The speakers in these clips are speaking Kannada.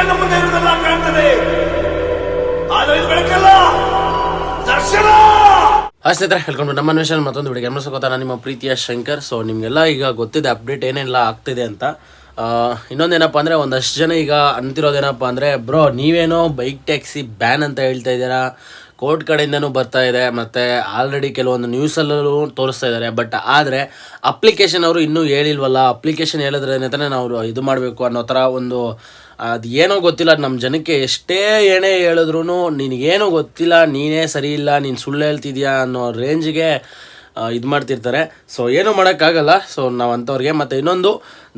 ಕಣ್ಣ ಮುಂದೆ ಇರುವುದೆಲ್ಲ ಕಾಣ್ತದೆ, ಆದರೆ ಇದು ಬೆಳಕಲ್ಲ, ದರ್ಶನ. ಸ್ನೇಹಿತರೆ, ಹೇಳ್ಕೊಂಡು ನಮ್ಮ ಅನ್ವೇಷಣೆ ಮತ್ತೊಂದು ವಿಡಿಯೋ ಗಮನಿಸೋತ ನಾನು ನಿಮ್ಮ ಪ್ರೀತಿಯ ಶಂಕರ್. ಸೊ ನಿಮಗೆಲ್ಲ ಈಗ ಗೊತ್ತಿದೆ ಅಪ್ಡೇಟ್ ಏನೆಲ್ಲ ಆಗ್ತಿದೆ ಅಂತ. ಇನ್ನೊಂದೇನಪ್ಪ ಅಂದರೆ ಒಂದಷ್ಟು ಜನ ಈಗ ಅಂತಿರೋದೇನಪ್ಪ ಅಂದರೆ, ಬ್ರೋ ನೀವೇನೋ ಬೈಕ್ ಟ್ಯಾಕ್ಸಿ ಬ್ಯಾನ್ ಅಂತ ಹೇಳ್ತಾ ಇದ್ದೀರಾ, ಕೋರ್ಟ್ ಕಡೆಯಿಂದನೂ ಬರ್ತಾ ಇದೆ, ಮತ್ತು ಆಲ್ರೆಡಿ ಕೆಲವೊಂದು ನ್ಯೂಸಲ್ಲೂ ತೋರಿಸ್ತಾ ಇದ್ದಾರೆ. ಬಟ್ ಆದರೆ ಅಪ್ಲಿಕೇಶನ್ ಅವರು ಇನ್ನೂ ಹೇಳಿಲ್ವಲ್ಲ, ಅಪ್ಲಿಕೇಶನ್ ಹೇಳಿದ್ರೇನೆ ನಾವು ಇದು ಮಾಡಬೇಕು ಅನ್ನೋ ಥರ ಒಂದು ಅದು ಏನೋ ಗೊತ್ತಿಲ್ಲ. ನಮ್ಮ ಜನಕ್ಕೆ ಎಷ್ಟೇ ಏನೇ ಹೇಳಿದ್ರು ನಿನಗೇನೋ ಗೊತ್ತಿಲ್ಲ, ನೀನೇ ಸರಿ ಇಲ್ಲ, ನೀನು ಸುಳ್ಳು ಹೇಳ್ತಿದ್ಯಾ ಅನ್ನೋ ರೇಂಜಿಗೆ ಇದು ಮಾಡ್ತಿರ್ತಾರೆ. ಸೊ ಏನೂ ಮಾಡೋಕ್ಕಾಗಲ್ಲ. ಸೊ ನಾವು ಅಂಥವ್ರಿಗೆ ಮತ್ತು ಇನ್ನೊಂದು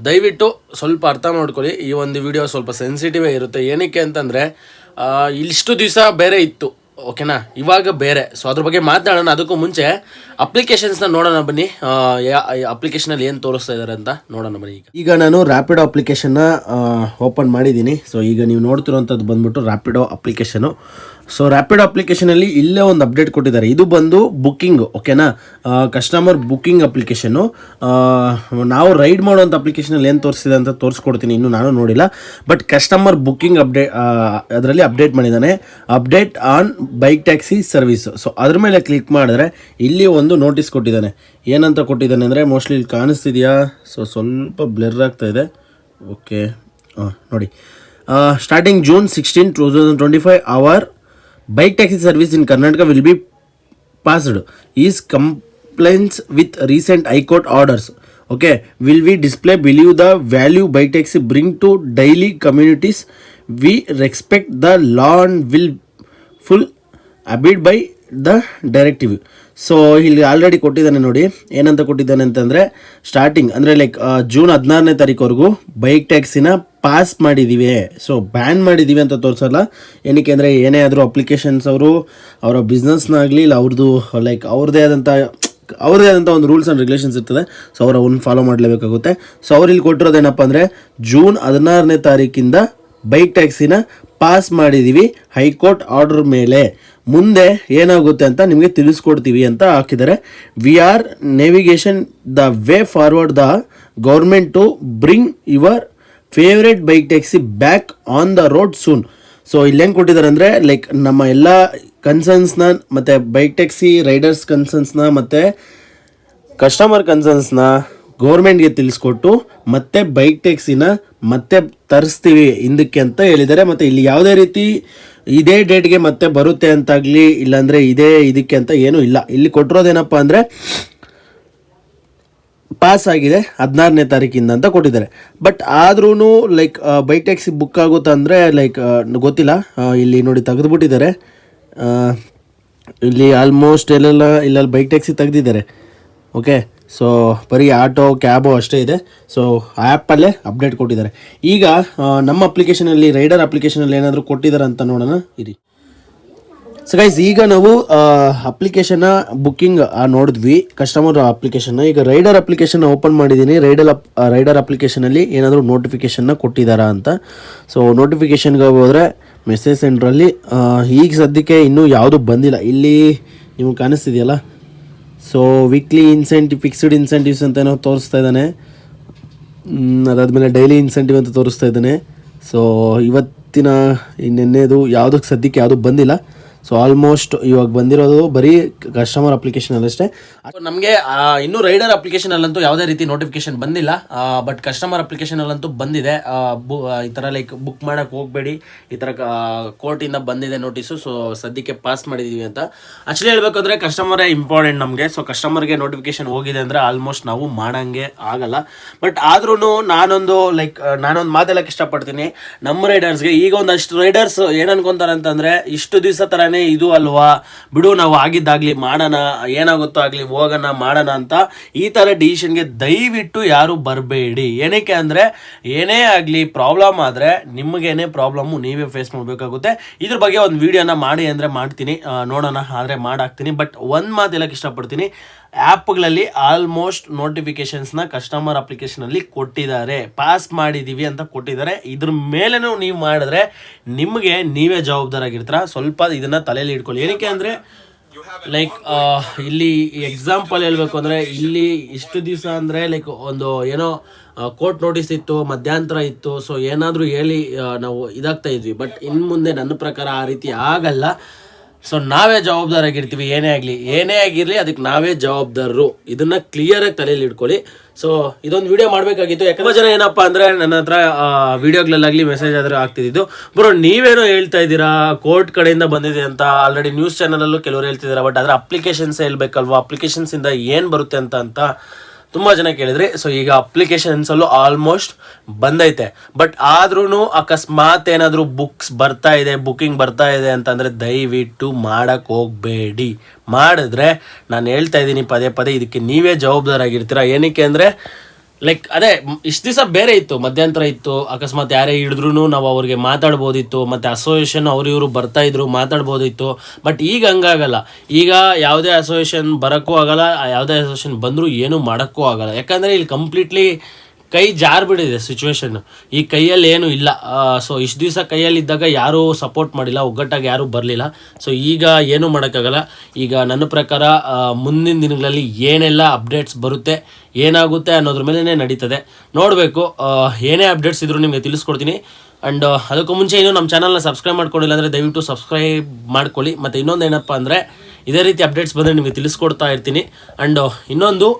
ದಯವಿಟ್ಟು ಸ್ವಲ್ಪ ಅರ್ಥ ಮಾಡ್ಕೊಳ್ಳಿ, ಈ ಒಂದು ವಿಡಿಯೋ ಸ್ವಲ್ಪ ಸೆನ್ಸಿಟಿವೇ ಇರುತ್ತೆ. ಏನಕ್ಕೆ ಅಂತಂದರೆ ಇಷ್ಟು ದಿವಸ ಬೇರೆ ಇತ್ತು, ಓಕೆನಾ, ಇವಾಗ ಬೇರೆ. ಸೊ ಅದ್ರ ಬಗ್ಗೆ ಮಾತಾಡೋಣ. ಅದಕ್ಕೂ ಮುಂಚೆ ಅಪ್ಲಿಕೇಶನ್ಸ್ನ ನೋಡೋಣ ಬನ್ನಿ, ಅಪ್ಲಿಕೇಶನಲ್ಲಿ ಏನು ತೋರಿಸ್ತಾ ಇದ್ದಾರೆ ಅಂತ ನೋಡೋಣ ಬನ್ನಿ. ಈಗ ನಾನು ರ್ಯಾಪಿಡೋ ಅಪ್ಲಿಕೇಶನ್ನ ಓಪನ್ ಮಾಡಿದ್ದೀನಿ. ಸೊ ಈಗ ನೀವು ನೋಡ್ತಿರೋಂಥದ್ದು ಬಂದ್ಬಿಟ್ಟು ರ್ಯಾಪಿಡೋ ಅಪ್ಲಿಕೇಶನು. ಸೊ ರ್ಯಾಪಿಡೋ ಅಪ್ಲಿಕೇಶನಲ್ಲಿ ಇಲ್ಲೇ ಒಂದು ಅಪ್ಡೇಟ್ ಕೊಟ್ಟಿದ್ದಾರೆ. ಇದು ಬಂದು ಬುಕ್ಕಿಂಗ್, ಓಕೆನಾ, ಕಸ್ಟಮರ್ ಬುಕ್ಕಿಂಗ್ ಅಪ್ಲಿಕೇಶನ್ನು. ನಾವು ರೈಡ್ ಮಾಡೋವಂಥ ಅಪ್ಲಿಕೇಶನಲ್ಲಿ ಏನು ತೋರಿಸಿದೆ ಅಂತ ತೋರಿಸ್ಕೊಡ್ತೀನಿ, ಇನ್ನೂ ನಾನು ನೋಡಿಲ್ಲ. ಬಟ್ ಕಸ್ಟಮರ್ ಬುಕ್ಕಿಂಗ್ ಅದರಲ್ಲಿ ಅಪ್ಡೇಟ್ ಮಾಡಿದ್ದಾನೆ, update on bike taxi service. So ಅದ್ರ ಮೇಲೆ ಕ್ಲಿಕ್ ಮಾಡಿದ್ರೆ ಇಲ್ಲಿ ಒಂದು ನೋಟಿಸ್ ಕೊಟ್ಟಿದ್ದಾನೆ. ಏನಂತ ಕೊಟ್ಟಿದ್ದಾನೆ ಅಂದರೆ, ಮೋಸ್ಟ್ಲಿ ಇಲ್ಲಿ ಕಾಣಿಸ್ತಿದೆಯಾ, ಸೊ ಸ್ವಲ್ಪ ಬ್ಲರ್ ಆಗ್ತಾ ಇದೆ, ಓಕೆ, ನೋಡಿ, starting June 16, 2025 our bike taxi service in Karnataka will be passed is compliance with recent High Court orders. Okay, will we display below the value bike taxi bring to daily communities? We respect the law and will full abide by the directive. So ಇಲ್ಲಿ ಆಲ್ರೆಡಿ ಕೊಟ್ಟಿದ್ದಾನೆ ನೋಡಿ, ಏನಂತ ಕೊಟ್ಟಿದ್ದಾನೆ ಅಂತಂದರೆ, ಸ್ಟಾರ್ಟಿಂಗ್ ಅಂದರೆ ಲೈಕ್ June 16ನೇ ತಾರೀಕುವರೆಗೂ ಬೈಕ್ ಟ್ಯಾಕ್ಸಿನ ಪಾಸ್ ಮಾಡಿದ್ದೀವಿ, ಸೊ ಬ್ಯಾನ್ ಮಾಡಿದ್ದೀವಿ ಅಂತ ತೋರಿಸಲ್ಲ. ಏನಕ್ಕೆ ಅಂದರೆ, ಏನೇ ಆದರೂ ಅಪ್ಲಿಕೇಶನ್ಸ್ ಅವರು ಅವರ ಬಿಸ್ನೆಸ್ನಾಗಲಿ ಇಲ್ಲ ಅವ್ರದ್ದು ಲೈಕ್ ಅವ್ರದ್ದೇ ಆದಂಥ ಒಂದು ರೂಲ್ಸ್ ಆ್ಯಂಡ್ ರೆಗ್ಯುಲೇಷನ್ಸ್ ಇರ್ತದೆ. ಸೊ ಅವರು ಅವನ್ನ ಫಾಲೋ ಮಾಡಲೇಬೇಕಾಗುತ್ತೆ. ಸೊ ಅವ್ರು ಇಲ್ಲಿ ಕೊಟ್ಟಿರೋದೇನಪ್ಪ ಅಂದರೆ, June 16ನೇ ತಾರೀಕಿಂದ ಬೈಕ್ ಟ್ಯಾಕ್ಸಿನ ಪಾಸ್ ಮಾಡಿದ್ದೀವಿ ಹೈಕೋರ್ಟ್ ಆರ್ಡರ್ ಮೇಲೆ, ಮುಂದೆ ಏನಾಗುತ್ತೆ ಅಂತ ನಿಮಗೆ ತಿಳಿಸ್ಕೊಡ್ತೀವಿ ಅಂತ ಹಾಕಿದ್ದಾರೆ. We are navigation the way forward the government to bring your favourite bike taxi back on the road soon. So ಇಲ್ಲೇನು ಕೊಟ್ಟಿದ್ದಾರೆ ಅಂದರೆ, ಲೈಕ್ ನಮ್ಮ ಎಲ್ಲ ಕನ್ಸರ್ನ್ಸ್ನ ಮತ್ತು ಬೈಕ್ ಟ್ಯಾಕ್ಸಿ ರೈಡರ್ಸ್ ಕನ್ಸರ್ನ್ಸ್ನ ಮತ್ತು ಕಸ್ಟಮರ್ ಕನ್ಸರ್ನ್ಸ್ನ ಗೌರ್ಮೆಂಟ್ಗೆ ತಿಳಿಸ್ಕೊಟ್ಟು ಮತ್ತೆ ಬೈಕ್ ಟ್ಯಾಕ್ಸಿನ ಮತ್ತೆ ತರಿಸ್ತೀವಿ ಹಿಂದಕ್ಕೆ ಅಂತ ಹೇಳಿದ್ದಾರೆ. ಮತ್ತು ಇಲ್ಲಿ ಯಾವುದೇ ರೀತಿ ಇದೇ ಡೇಟ್ಗೆ ಮತ್ತೆ ಬರುತ್ತೆ ಅಂತಾಗಲಿ ಇಲ್ಲಾಂದರೆ ಇದೇ ಇದಕ್ಕೆ ಅಂತ ಏನೂ ಇಲ್ಲ. ಇಲ್ಲಿ ಕೊಟ್ಟಿರೋದೇನಪ್ಪ ಅಂದರೆ, ಪಾಸ್ ಆಗಿದೆ 16ನೇ ತಾರೀಕಿಂದ ಅಂತ ಕೊಟ್ಟಿದ್ದಾರೆ. ಬಟ್ ಆದ್ರೂ ಲೈಕ್ ಬೈಕ್ ಟ್ಯಾಕ್ಸಿ ಬುಕ್ ಆಗುತ್ತಾ ಅಂದರೆ ಲೈಕ್ ಗೊತ್ತಿಲ್ಲ. ಇಲ್ಲಿ ನೋಡಿ ತೆಗೆದುಬಿಟ್ಟಿದ್ದಾರೆ, ಇಲ್ಲಿ ಆಲ್ಮೋಸ್ಟ್ ಇಲ್ಲೆಲ್ಲ ಬೈಕ್ ಟ್ಯಾಕ್ಸಿ ತೆಗೆದಿದ್ದಾರೆ. ಓಕೆ, ಸೊ ಬರೀ ಆಟೋ ಕ್ಯಾಬು ಅಷ್ಟೇ ಇದೆ. ಸೊ ಆ್ಯಪಲ್ಲೇ ಅಪ್ಡೇಟ್ ಕೊಟ್ಟಿದ್ದಾರೆ. ಈಗ ನಮ್ಮ ಅಪ್ಲಿಕೇಶನಲ್ಲಿ ರೈಡರ್ ಅಪ್ಲಿಕೇಶನಲ್ಲಿ ಏನಾದರೂ ಕೊಟ್ಟಿದ್ದಾರೆ ಅಂತ ನೋಡೋಣ ಇರಿ. ಸೊ ಗೈಸ್, ಈಗ ನಾವು ಅಪ್ಲಿಕೇಶನ್ನ ಬುಕ್ಕಿಂಗ್ ನೋಡಿದ್ವಿ, ಕಸ್ಟಮರ್ ಅಪ್ಲಿಕೇಶನ್ನ. ಈಗ ರೈಡರ್ ಅಪ್ಲಿಕೇಶನ್ ಓಪನ್ ಮಾಡಿದ್ದೀನಿ. ರೈಡರ್ ಅಪ್ಲಿಕೇಶನಲ್ಲಿ ಏನಾದರೂ ನೋಟಿಫಿಕೇಷನ್ನ ಕೊಟ್ಟಿದ್ದಾರಾ ಅಂತ. ಸೊ ನೋಟಿಫಿಕೇಷನ್ಗೆ ಹೋದರೆ ಮೆಸೇಜ್ ಸೆಂಟ್ರಲ್ಲಿ ಈಗ ಸದ್ಯಕ್ಕೆ ಇನ್ನೂ ಯಾವುದೂ ಬಂದಿಲ್ಲ. ಇಲ್ಲಿ ನಿಮ್ಗೆ ಕಾಣಿಸ್ತಿದೆಯಲ್ಲ, so weekly incentive, fixed incentives ಅಂತ ಏನೋ ತೋರಿಸ್ತಾ ಇದ್ದಾನೆ. ಅದಾದಮೇಲೆ ಡೈಲಿ ಇನ್ಸೆಂಟಿವ್ ಅಂತ ತೋರಿಸ್ತಾ ಇದ್ದಾನೆ. ಸೊ ಇವತ್ತಿನ ನೆನ್ನೆದು ಯಾವುದಕ್ಕೆ ಸದ್ಯಕ್ಕೆ ಯಾವುದೂ ಬಂದಿಲ್ಲ. ಸೊ ಆಲ್ಮೋಸ್ಟ್ ಇವಾಗ ಬಂದಿರೋದು ಬರೀ ಕಸ್ಟಮರ್ ಅಪ್ಲಿಕೇಶನಲ್ಲಷ್ಟೇ. ನಮಗೆ ಇನ್ನೂ ರೈಡರ್ ಅಪ್ಲಿಕೇಶನಲ್ಲಂತೂ ಯಾವುದೇ ರೀತಿ ನೋಟಿಫಿಕೇಶನ್ ಬಂದಿಲ್ಲ. ಬಟ್ ಕಸ್ಟಮರ್ ಅಪ್ಲಿಕೇಶನಲ್ಲಂತೂ ಬಂದಿದೆ. ಈ ಥರ ಲೈಕ್ ಬುಕ್ ಮಾಡೋಕ್ಕೆ ಹೋಗಬೇಡಿ, ಈ ಥರ ಕೋರ್ಟಿಂದ ಬಂದಿದೆ ನೋಟಿಸು. ಸೊ ಸದ್ಯಕ್ಕೆ ಪಾಸ್ ಮಾಡಿದ್ದೀವಿ ಅಂತ. ಆ್ಯಕ್ಚುಲಿ ಹೇಳ್ಬೇಕಂದ್ರೆ ಕಸ್ಟಮರೇ ಇಂಪಾರ್ಟೆಂಟ್ ನಮಗೆ. ಸೊ ಕಸ್ಟಮರ್ಗೆ ನೋಟಿಫಿಕೇಶನ್ ಹೋಗಿದೆ ಅಂದರೆ ಆಲ್ಮೋಸ್ಟ್ ನಾವು ಮಾಡೋಂಗೆ ಆಗಲ್ಲ. ಬಟ್ ಆದ್ರೂ ನಾನೊಂದು ಮಾತಾಡೋಕ್ಕೆ ಇಷ್ಟಪಡ್ತೀನಿ ನಮ್ಮ ರೈಡರ್ಸ್ಗೆ. ಈಗ ಒಂದಷ್ಟು ರೈಡರ್ಸ್ ಏನು ಅನ್ಕೊತಾರೆ ಅಂತಂದರೆ, ಇಷ್ಟು ದಿವಸ ಥರ ಇದು ಅಲ್ವಾ ಬಿಡು, ನಾವು ಆಗಿದ್ದಾಗಲಿ ಮಾಡೋಣ, ಏನಾಗುತ್ತೋ ಆಗಲಿ ಹೋಗೋಣ ಮಾಡೋಣ ಅಂತ ಈ ಥರ ಡಿಸಿಷನ್ಗೆ ದಯವಿಟ್ಟು ಯಾರು ಬರಬೇಡಿ. ಏನಕ್ಕೆ ಅಂದರೆ, ಏನೇ ಆಗಲಿ ಪ್ರಾಬ್ಲಮ್ ಆದರೆ ನಿಮಗೇನೇ ಪ್ರಾಬ್ಲಮ್ಮು ನೀವೇ ಫೇಸ್ ಮಾಡಬೇಕಾಗುತ್ತೆ. ಇದ್ರ ಬಗ್ಗೆ ಒಂದು ವಿಡಿಯೋನ ಮಾಡಿ ಅಂದರೆ ಮಾಡ್ತೀನಿ, ನೋಡೋಣ, ಆದರೆ ಮಾಡಾಕ್ತೀನಿ. ಬಟ್ ಒಂದು ಮಾತು ಹೇಳಕ್ಕೆ ಇಷ್ಟಪಡ್ತೀನಿ, ಆ್ಯಪ್ಗಳಲ್ಲಿ ಆಲ್ಮೋಸ್ಟ್ ನೋಟಿಫಿಕೇಷನ್ಸ್ನ ಕಸ್ಟಮರ್ ಅಪ್ಲಿಕೇಶನಲ್ಲಿ ಕೊಟ್ಟಿದ್ದಾರೆ, ಪಾಸ್ ಮಾಡಿದ್ದೀವಿ ಅಂತ ಕೊಟ್ಟಿದ್ದಾರೆ. ಇದ್ರ ಮೇಲೇನೂ ನೀವು ಮಾಡಿದ್ರೆ ನಿಮಗೆ ನೀವೇ ಜವಾಬ್ದಾರಾಗಿರ್ತೀರ. ಸ್ವಲ್ಪ ಇದನ್ನು ತಲೆಯಲ್ಲಿ ಇಟ್ಕೊಳ್ಳಿ. ಏನಕ್ಕೆ ಅಂದರೆ, ಲೈಕ್ ಇಲ್ಲಿ ಎಕ್ಸಾಂಪಲ್ ಹೇಳ್ಬೇಕು ಅಂದರೆ, ಇಲ್ಲಿ ಇಷ್ಟು ದಿವಸ ಅಂದರೆ ಲೈಕ್ ಒಂದು ಏನೋ ಕೋರ್ಟ್ ನೋಟಿಸ್ ಇತ್ತು, ಮಧ್ಯಂತರ ಇತ್ತು. ಸೊ ಏನಾದರೂ ಹೇಳಿ ನಾವು ಇದಾಗ್ತಾ ಇದ್ವಿ. ಬಟ್ ಇನ್ನು ಮುಂದೆ ನನ್ನ ಪ್ರಕಾರ ಆ ರೀತಿ ಆಗಲ್ಲ. ಸೊ ನಾವೇ ಜವಾಬ್ದಾರಾಗಿರ್ತೀವಿ. ಏನೇ ಆಗಿರಲಿ ಅದಕ್ಕೆ ನಾವೇ ಜವಾಬ್ದಾರರು. ಇದನ್ನು ಕ್ಲಿಯರಾಗಿ ತಲೆಯಲ್ಲಿ ಇಟ್ಕೊಳ್ಳಿ. ಸೊ ಇದೊಂದು ವಿಡಿಯೋ ಮಾಡಬೇಕಾಗಿತ್ತು. ಯಾಕಂದ್ರೆ ಜನ ಏನಪ್ಪ ಅಂದರೆ ನನ್ನ ಹತ್ರ ವಿಡಿಯೋಗಳಲ್ಲಾಗಲಿ ಮೆಸೇಜ್ ಆದರೂ ಆಗ್ತಿದ್ದು, ಬ್ರೋ ನೀವೇನೋ ಹೇಳ್ತಾ ಇದ್ದೀರಾ ಕೋರ್ಟ್ ಕಡೆಯಿಂದ ಬಂದಿದೆ ಅಂತ. ಆಲ್ರೆಡಿ ನ್ಯೂಸ್ ಚಾನಲಲ್ಲೂ ಕೆಲವರು ಹೇಳ್ತಿದ್ದಾರೆ. ಬಟ್ ಅದರ ಅಪ್ಲಿಕೇಶನ್ಸ್ ಹೇಳ್ಬೇಕಲ್ವಾ, ಅಪ್ಲಿಕೇಶನ್ಸಿಂದ ಏನು ಬರುತ್ತೆ ಅಂತ ತುಂಬ ಜನ ಕೇಳಿದ್ರಿ. ಸೊ ಈಗ ಅಪ್ಲಿಕೇಶನ್ಸಲ್ಲೂ ಆಲ್ಮೋಸ್ಟ್ ಬಂದೈತೆ. ಬಟ್ ಆದ್ರೂ ಅಕಸ್ಮಾತ್ ಏನಾದರೂ ಬುಕ್ಕಿಂಗ್ ಬರ್ತಾ ಇದೆ ಅಂತಂದರೆ ದಯವಿಟ್ಟು ಮಾಡೋಕ್ಕೆ ಹೋಗಬೇಡಿ. ಮಾಡಿದ್ರೆ ನಾನು ಹೇಳ್ತಾ ಇದ್ದೀನಿ ಪದೇ ಇದಕ್ಕೆ ನೀವೇ ಜವಾಬ್ದಾರಾಗಿರ್ತೀರ. ಏನಕ್ಕೆ ಅಂದರೆ ಲೈಕ್ ಅದೇ ಇಷ್ಟು ದಿವಸ ಬೇರೆ ಇತ್ತು, ಮಧ್ಯಂತರ ಇತ್ತು. ಅಕಸ್ಮಾತ್ ಯಾರೇ ಹಿಡಿದ್ರೂ ನಾವು ಅವ್ರಿಗೆ ಮಾತಾಡ್ಬೋದಿತ್ತು. ಮತ್ತು ಅಸೋಸಿಯೇಷನ್ ಇವರು ಬರ್ತಾಯಿದ್ರು, ಮಾತಾಡ್ಬೋದಿತ್ತು. ಬಟ್ ಈಗ ಹಂಗಾಗಲ್ಲ. ಈಗ ಯಾವುದೇ ಅಸೋಸಿಯೇಷನ್ ಬರೋಕ್ಕೂ ಆಗಲ್ಲ, ಯಾವುದೇ ಅಸೋಸಿಯೇಷನ್ ಬಂದರೂ ಏನೂ ಮಾಡೋಕ್ಕೂ ಆಗಲ್ಲ. ಯಾಕಂದರೆ ಇಲ್ಲಿ ಕಂಪ್ಲೀಟ್ಲಿ ಕೈ ಜಾರ್ಬಿಟ್ಟಿದೆ ಸಿಚುವೇಶನ್. ಈ ಕೈಯಲ್ಲಿ ಏನೂ ಇಲ್ಲ. ಸೊ ಇಷ್ಟು ದಿವಸ ಕೈಯಲ್ಲಿದ್ದಾಗ ಯಾರೂ ಸಪೋರ್ಟ್ ಮಾಡಿಲ್ಲ, ಒಗ್ಗಟ್ಟಾಗಿ ಯಾರೂ ಬರಲಿಲ್ಲ. ಸೊ ಈಗ ಏನೂ ಮಾಡೋಕ್ಕಾಗಲ್ಲ. ಈಗ ನನ್ನ ಪ್ರಕಾರ ಮುಂದಿನ ದಿನಗಳಲ್ಲಿ ಏನೆಲ್ಲ ಅಪ್ಡೇಟ್ಸ್ ಬರುತ್ತೆ, ಏನಾಗುತ್ತೆ ಅನ್ನೋದ್ರ ಮೇಲೇ ನಡೀತದೆ. ನೋಡಬೇಕು. ಏನೇ ಅಪ್ಡೇಟ್ಸ್ ಇದ್ರೂ ನಿಮಗೆ ತಿಳಿಸ್ಕೊಡ್ತೀನಿ. ಆ್ಯಂಡ್ ಅದಕ್ಕೂ ಮುಂಚೆ ಇನ್ನೂ ನಮ್ಮ ಚಾನಲ್ನ ಸಬ್ಸ್ಕ್ರೈಬ್ ಮಾಡ್ಕೊಂಡಿಲ್ಲ ಅಂದರೆ ದಯವಿಟ್ಟು ಸಬ್ಸ್ಕ್ರೈಬ್ ಮಾಡ್ಕೊಳ್ಳಿ. ಮತ್ತು ಇನ್ನೊಂದು ಏನಪ್ಪ ಅಂದರೆ ಇದೇ ರೀತಿ ಅಪ್ಡೇಟ್ಸ್ ಬಂದರೆ ನಿಮಗೆ ತಿಳಿಸ್ಕೊಡ್ತಾ ಇರ್ತೀನಿ. ಆ್ಯಂಡ್ ಇನ್ನೊಂದು,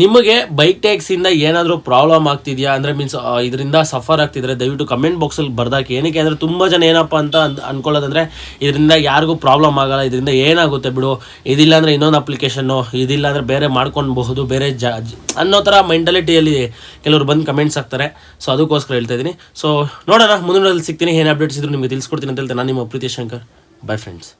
ನಿಮಗೆ ಬೈಕ್ ಟ್ಯಾಕ್ಸಿಂದ ಏನಾದರೂ ಪ್ರಾಬ್ಲಮ್ ಆಗ್ತಿದೆಯಾ ಅಂದರೆ ಮೀನ್ಸ್ ಇದರಿಂದ ಸಫರ್ ಆಗ್ತಿದ್ರೆ ದಯವಿಟ್ಟು ಕಮೆಂಟ್ ಬಾಕ್ಸಲ್ಲಿ ಬರ್ದಾಕಿ. ಏನಕ್ಕೆ ಅಂದರೆ ತುಂಬ ಜನ ಏನಪ್ಪ ಅಂತ ಅಂದ್ಕೊಳ್ಳೋದಂದರೆ ಇದರಿಂದ ಯಾರಿಗೂ ಪ್ರಾಬ್ಲಮ್ ಆಗಲ್ಲ, ಇದರಿಂದ ಏನಾಗುತ್ತೆ ಬಿಡು, ಇದಿಲ್ಲ ಅಂದರೆ ಇನ್ನೊಂದು ಅಪ್ಲಿಕೇಶನ್ನು, ಇದಿಲ್ಲ ಅಂದರೆ ಬೇರೆ ಮಾಡ್ಕೊಳ್ಬಹುದು, ಬೇರೆ ಅನ್ನೋ ಥರ ಮೆಂಟಾಲಿಟಿಯಲ್ಲಿ ಕೆಲವರು ಬಂದು ಕಮೆಂಟ್ಸ್ ಹಾಕ್ತಾರೆ. ಸೊ ಅದಕ್ಕೋಸ್ಕರ ಹೇಳ್ತಾ ಇದ್ದೀನಿ. ಸೊ ನೋಡೋಣ, ಮುಂದಿನಲ್ಲಿ ಸಿಗ್ತೀನಿ. ಏನು ಅಪ್ಡೇಟ್ಸ್ ಇದ್ರು ನಿಮಗೆ ತಿಳಿಸ್ಕೊಡ್ತೀನಿ ಅಂತ ಹೇಳ್ತೀನಿ. ನಾನು ನಿಮ್ಮ ಪ್ರೀತಿ ಶಂಕರ್. By friends.